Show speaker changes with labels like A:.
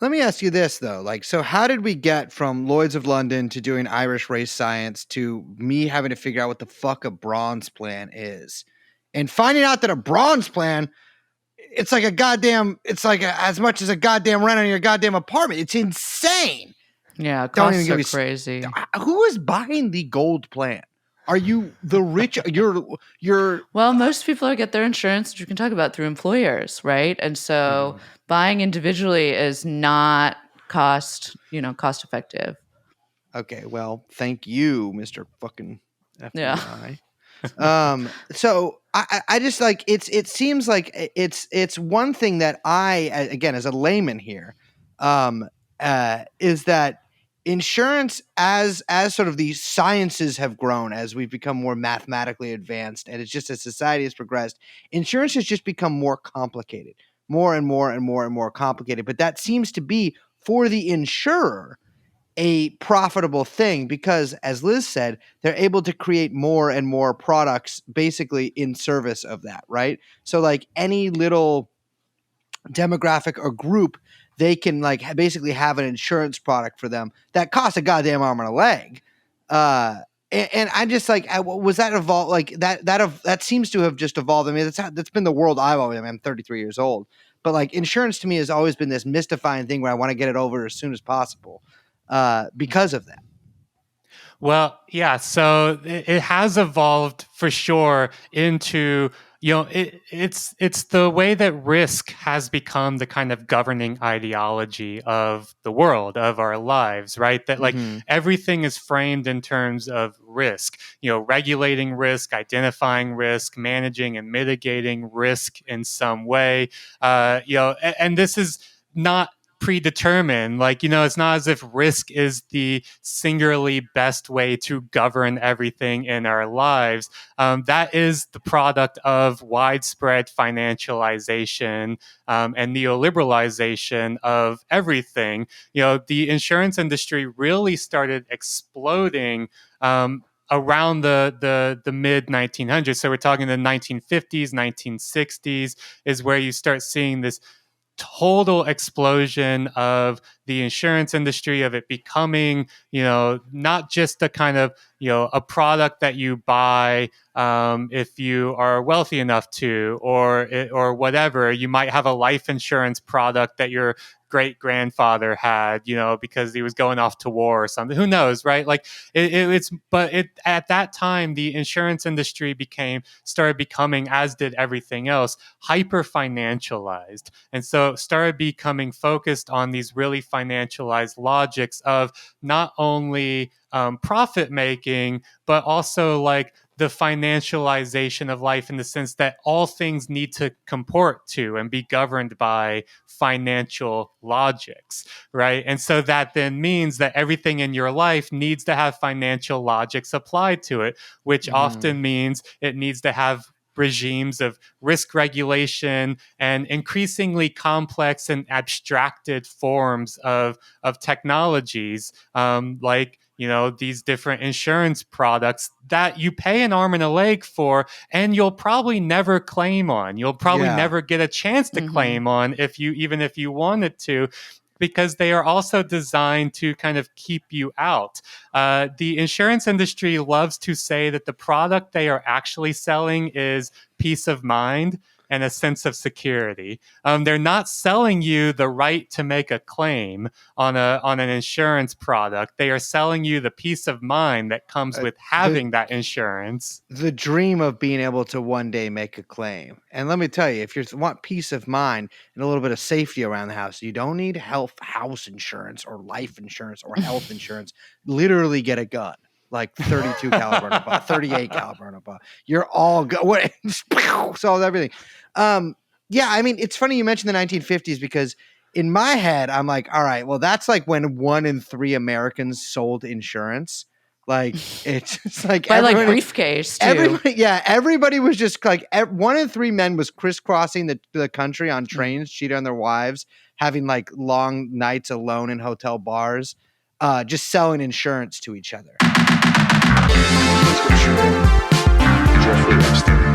A: Let me ask you this though. Like, so how did we get from Lloyd's of London to doing Irish race science to me having to figure out what the fuck a bronze plan is, and finding out that a bronze plan, it's like as much as a goddamn rent on your goddamn apartment. It's insane.
B: Yeah, costs are crazy.
A: Who is buying the gold plan? Are you the rich? You're.
B: Well, most people get their insurance, which we can talk about, through employers, right? And so buying individually is not cost effective.
A: Okay, well, thank you, Mr. fucking FBI.
B: Yeah.
A: So I just like it seems like it's one thing that I, again, as a layman here, is that insurance as sort of these sciences have grown, as we've become more mathematically advanced, and it's just as society has progressed, insurance has just become more complicated, more and more and more and more complicated. But that seems to be, for the insurer, a profitable thing because, as Liz said, they're able to create more and more products basically in service of that, right? So like any little demographic or group, they can like basically have an insurance product for them that costs a goddamn arm and a leg. And I just like, was that evolved? Like that seems to have just evolved. I mean, that's been the world I've always. I mean, I'm 33 years old, but like insurance to me has always been this mystifying thing where I want to get it over as soon as possible because of that.
C: Well, yeah. So it has evolved for sure into, it's the way that risk has become the kind of governing ideology of the world, of our lives, right? That like everything is framed in terms of risk, regulating risk, identifying risk, managing and mitigating risk in some way, and this is not predetermined. Like, it's not as if risk is the singularly best way to govern everything in our lives. That is the product of widespread financialization and neoliberalization of everything. The insurance industry really started exploding around the mid 1900s. So we're talking the 1950s, 1960s is where you start seeing this total explosion of the insurance industry, of it becoming, not just a kind of, a product that you buy if you are wealthy enough to, or whatever. You might have a life insurance product that your great grandfather had, because he was going off to war or something. Who knows, right? Like at that time, the insurance industry started becoming, as did everything else, hyper financialized, and so started becoming focused on these really financialized logics of not only profit making, but also like the financialization of life, in the sense that all things need to comport to and be governed by financial logics, right? And so that then means that everything in your life needs to have financial logics applied to it, which often means it needs to have regimes of risk regulation and increasingly complex and abstracted forms of technologies, like these different insurance products that you pay an arm and a leg for, and you'll probably never claim on. You'll probably never get a chance to claim on if you wanted to, because they are also designed to kind of keep you out. The insurance industry loves to say that the product they are actually selling is peace of mind and a sense of security. They're not selling you the right to make a claim on an insurance product. They are selling you the peace of mind that comes with having that insurance.
A: The dream of being able to one day make a claim. And let me tell you, if you want peace of mind and a little bit of safety around the house, you don't need house insurance or life insurance or health insurance. Literally get a gun. Like 32 caliber and above, 38 caliber and above. You're all good. Solves everything. Yeah, I mean, it's funny you mentioned the 1950s, because in my head, I'm like, all right, well, that's like when 1 in 3 Americans sold insurance. Like, it's just like
B: by like briefcase too.
A: Everybody was just like 1 in 3 men was crisscrossing the country on trains, cheating on their wives, having like long nights alone in hotel bars, just selling insurance to each other.
D: Jeffrey Epstein.